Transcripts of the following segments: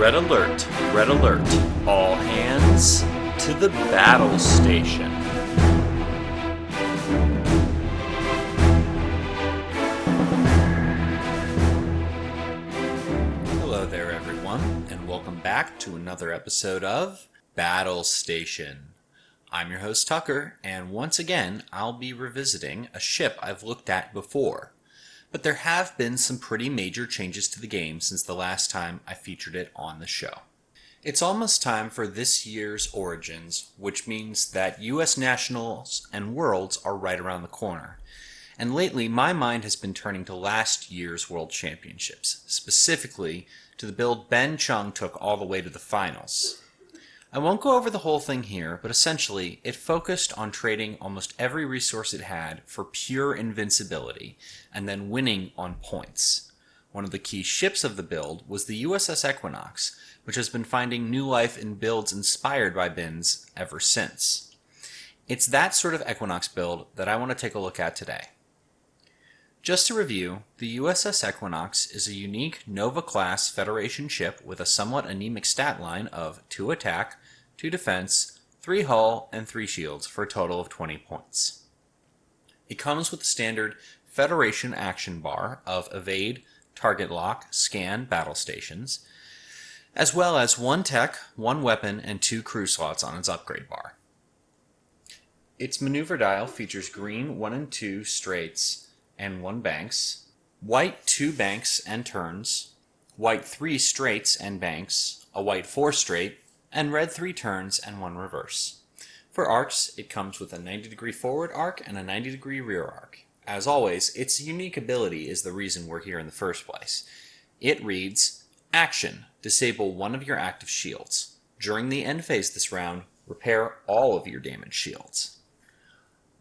Red alert, red alert. All hands to the battle station. Hello there everyone, and welcome back to another episode of Battle Station. I'm your host Tucker, and once again I'll be revisiting a ship I've looked at before. But there have been some pretty major changes to the game since the last time I featured it on the show. It's almost time for this year's Origins, which means that US Nationals and Worlds are right around the corner. And lately, my mind has been turning to last year's World Championships, specifically to the build Ben Chung took all the way to the finals. I won't go over the whole thing here, but essentially, it focused on trading almost every resource it had for pure invincibility, and then winning on points. One of the key ships of the build was the USS Equinox, which has been finding new life in builds inspired by Ben's ever since. It's that sort of Equinox build that I want to take a look at today. Just to review, the USS Equinox is a unique Nova-class Federation ship with a somewhat anemic stat line of 2 attack, 2 defense, 3 hull, and 3 shields for a total of 20 points. It comes with the standard Federation action bar of evade, target lock, scan, battle stations, as well as 1 tech, 1 weapon, and 2 crew slots on its upgrade bar. Its maneuver dial features green 1 and 2 straights and 1 banks, white 2 banks and turns, white 3 straights and banks, a white 4 straight, and red 3 turns and 1 reverse. For arcs, it comes with a 90-degree forward arc and a 90-degree rear arc. As always, its unique ability is the reason we're here in the first place. It reads, Action, disable 1 of your active shields. During the end phase this round, repair all of your damaged shields.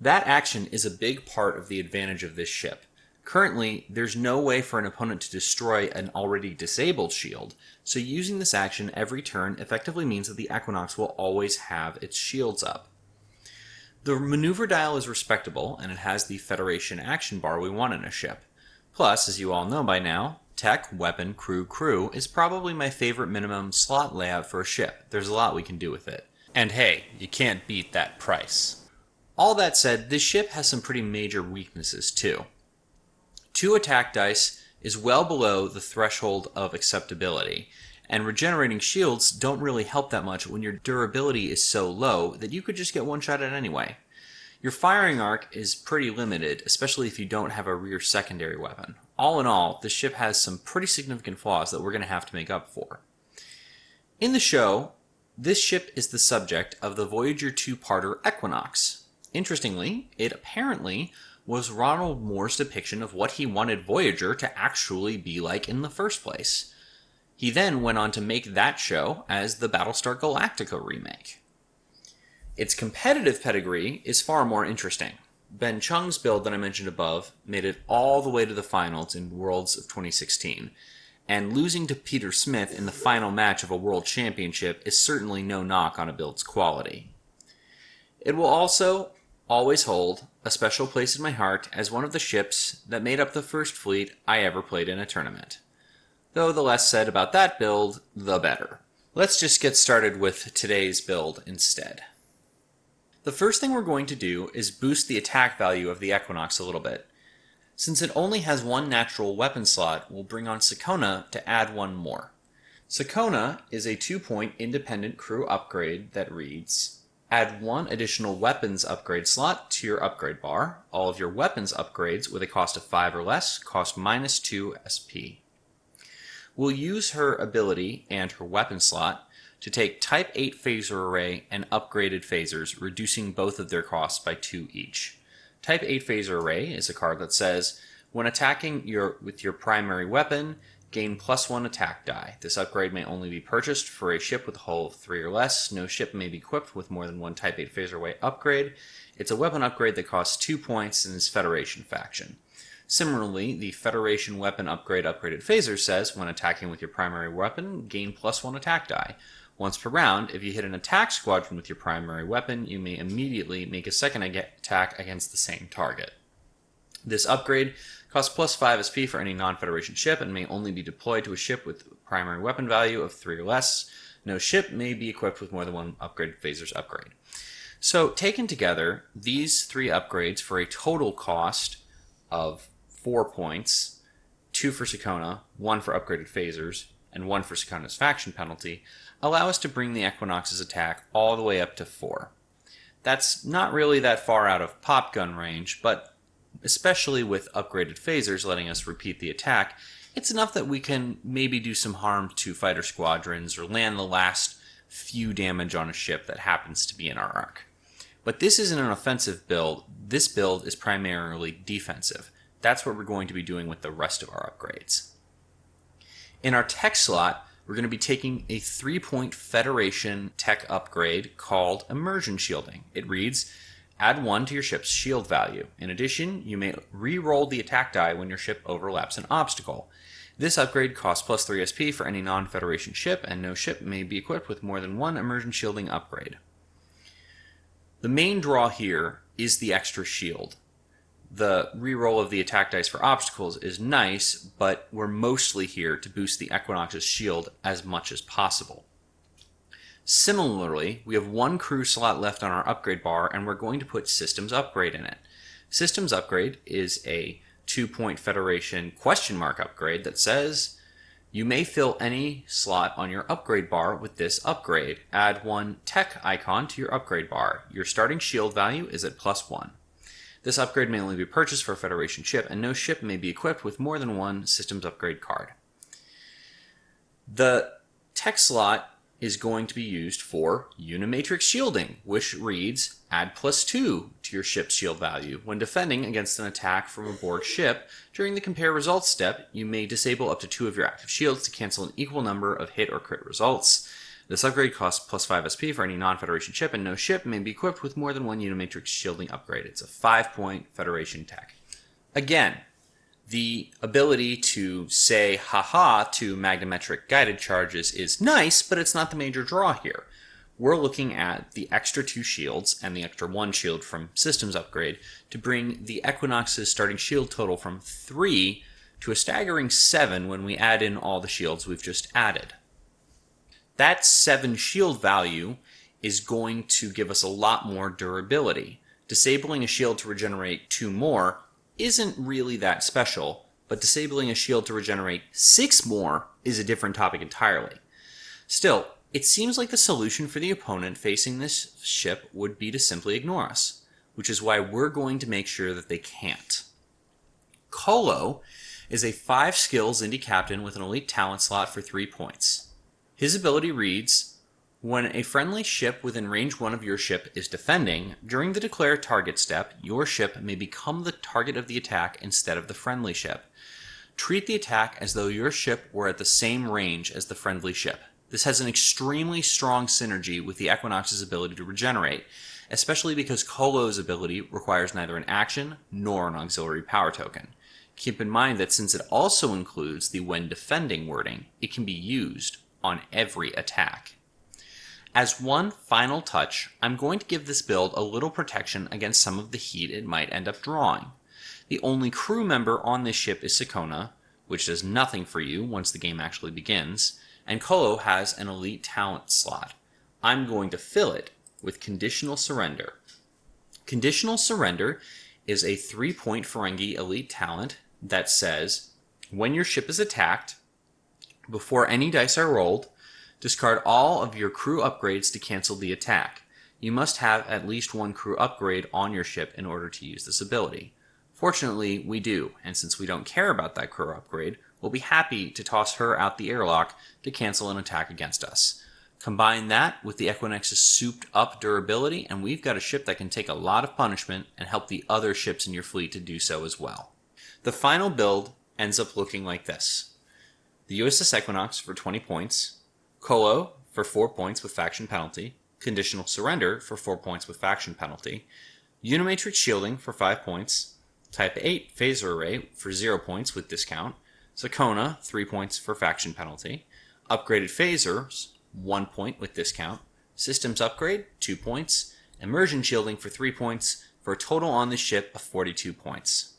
That action is a big part of the advantage of this ship. Currently, there's no way for an opponent to destroy an already disabled shield, so using this action every turn effectively means that the Equinox will always have its shields up. The maneuver dial is respectable, and it has the Federation action bar we want in a ship. Plus, as you all know by now, tech, weapon, crew is probably my favorite minimum slot layout for a ship. There's a lot we can do with it. And hey, you can't beat that price. All that said, this ship has some pretty major weaknesses too. 2 attack dice is well below the threshold of acceptability, and regenerating shields don't really help that much when your durability is so low that you could just get one shot at anyway. Your firing arc is pretty limited, especially if you don't have a rear secondary weapon. All in all, this ship has some pretty significant flaws that we're going to have to make up for. In the show, this ship is the subject of the Voyager 2-parter Equinox. Interestingly, it apparently was Ronald Moore's depiction of what he wanted Voyager to actually be like in the first place. He then went on to make that show as the Battlestar Galactica remake. Its competitive pedigree is far more interesting. Ben Chung's build that I mentioned above made it all the way to the finals in Worlds of 2016, and losing to Peter Smith in the final match of a World Championship is certainly no knock on a build's quality. It will also always hold a special place in my heart as one of the ships that made up the first fleet I ever played in a tournament. Though the less said about that build, the better. Let's just get started with today's build instead. The first thing we're going to do is boost the attack value of the Equinox a little bit. Since it only has 1 natural weapon slot, we'll bring on Sakona to add 1 more. Sakona is a 2-point independent crew upgrade that reads, Add 1 additional weapons upgrade slot to your upgrade bar. All of your weapons upgrades with a cost of 5 or less cost -2 SP. We'll use her ability and her weapon slot to take Type 8 phaser array and upgraded phasers, reducing both of their costs by 2 each. Type 8 phaser array is a card that says, when attacking with your primary weapon, gain +1 attack die. This upgrade may only be purchased for a ship with a hull of 3 or less. No ship may be equipped with more than 1 Type 8 phaser array upgrade. It's a weapon upgrade that costs 2 points and is Federation faction. Similarly, the Federation weapon upgraded phaser says, when attacking with your primary weapon, gain +1 attack die. Once per round, if you hit an attack squadron with your primary weapon, you may immediately make a second attack against the same target. This upgrade costs plus 5 SP for any non-Federation ship and may only be deployed to a ship with a primary weapon value of 3 or less. No ship may be equipped with more than one upgraded phasers upgrade. So taken together, these 3 upgrades for a total cost of 4 points, 2 for Sakona, 1 for upgraded phasers, and 1 for Sakona's faction penalty, allow us to bring the Equinox's attack all the way up to 4. That's not really that far out of pop gun range, but especially with upgraded phasers letting us repeat the attack, it's enough that we can maybe do some harm to fighter squadrons or land the last few damage on a ship that happens to be in our arc. But this isn't an offensive build. This build is primarily defensive. That's what we're going to be doing with the rest of our upgrades. In our tech slot, we're going to be taking a 3-point Federation tech upgrade called Immersion Shielding. It reads, add 1 to your ship's shield value. In addition, you may re-roll the attack die when your ship overlaps an obstacle. This upgrade costs plus 3 SP for any non-Federation ship, and no ship may be equipped with more than 1 Immersion Shielding upgrade. The main draw here is the extra shield. The re-roll of the attack dice for obstacles is nice, but we're mostly here to boost the Equinox's shield as much as possible. Similarly, we have 1 crew slot left on our upgrade bar, and we're going to put Systems Upgrade in it. Systems Upgrade is a 2-point Federation question mark upgrade that says, you may fill any slot on your upgrade bar with this upgrade. Add 1 tech icon to your upgrade bar. Your starting shield value is at plus 1. This upgrade may only be purchased for a Federation ship, and no ship may be equipped with more than 1 systems upgrade card. The tech slot is going to be used for Unimatrix Shielding, which reads, add plus 2 to your ship's shield value. When defending against an attack from aboard ship, during the compare results step, you may disable up to 2 of your active shields to cancel an equal number of hit or crit results. This upgrade costs plus 5 SP for any non-Federation ship, and no ship may be equipped with more than 1 Unimatrix Shielding upgrade. It's a 5-point Federation tech. Again, the ability to say haha to magnetometric guided charges is nice, but it's not the major draw here. We're looking at the extra 2 shields and the extra 1 shield from Systems Upgrade to bring the Equinox's starting shield total from 3 to a staggering 7 when we add in all the shields we've just added. That 7 shield value is going to give us a lot more durability. Disabling a shield to regenerate 2 more isn't really that special, but disabling a shield to regenerate 6 more is a different topic entirely. Still, it seems like the solution for the opponent facing this ship would be to simply ignore us, which is why we're going to make sure that they can't. Kolo is a 5 skills indie captain with an elite talent slot for 3 points. His ability reads, when a friendly ship within range 1 of your ship is defending, during the declare target step, your ship may become the target of the attack instead of the friendly ship. Treat the attack as though your ship were at the same range as the friendly ship. This has an extremely strong synergy with the Equinox's ability to regenerate, especially because Kolo's ability requires neither an action nor an auxiliary power token. Keep in mind that since it also includes the when defending wording, it can be used on every attack. As one final touch, I'm going to give this build a little protection against some of the heat it might end up drawing. The only crew member on this ship is Sakona, which does nothing for you once the game actually begins, and Kolo has an elite talent slot. I'm going to fill it with Conditional Surrender. Conditional Surrender is a 3-point Ferengi elite talent that says, when your ship is attacked, before any dice are rolled, discard all of your crew upgrades to cancel the attack. You must have at least 1 crew upgrade on your ship in order to use this ability. Fortunately, we do, and since we don't care about that crew upgrade, we'll be happy to toss her out the airlock to cancel an attack against us. Combine that with the Equinox's souped up durability, and we've got a ship that can take a lot of punishment and help the other ships in your fleet to do so as well. The final build ends up looking like this. The USS Equinox for 20 points, Kolo for 4 points with faction penalty, Conditional Surrender for 4 points with faction penalty, Unimatrix Shielding for 5 points, Type 8 Phaser Array for 0 points with discount, Sakona 3 points for faction penalty, Upgraded Phasers 1 point with discount, Systems Upgrade 2 points, Immersion Shielding for 3 points, for a total on the ship of 42 points.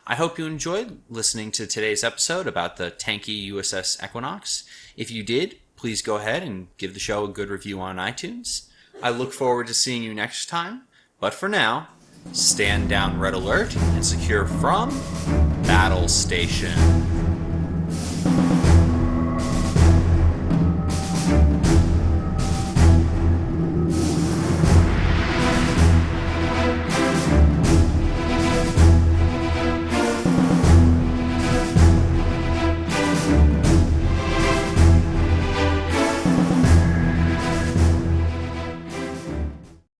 I hope you enjoyed listening to today's episode about the tanky USS Equinox. If you did, please go ahead and give the show a good review on iTunes. I look forward to seeing you next time, but for now, stand down red alert and secure from Battle Station.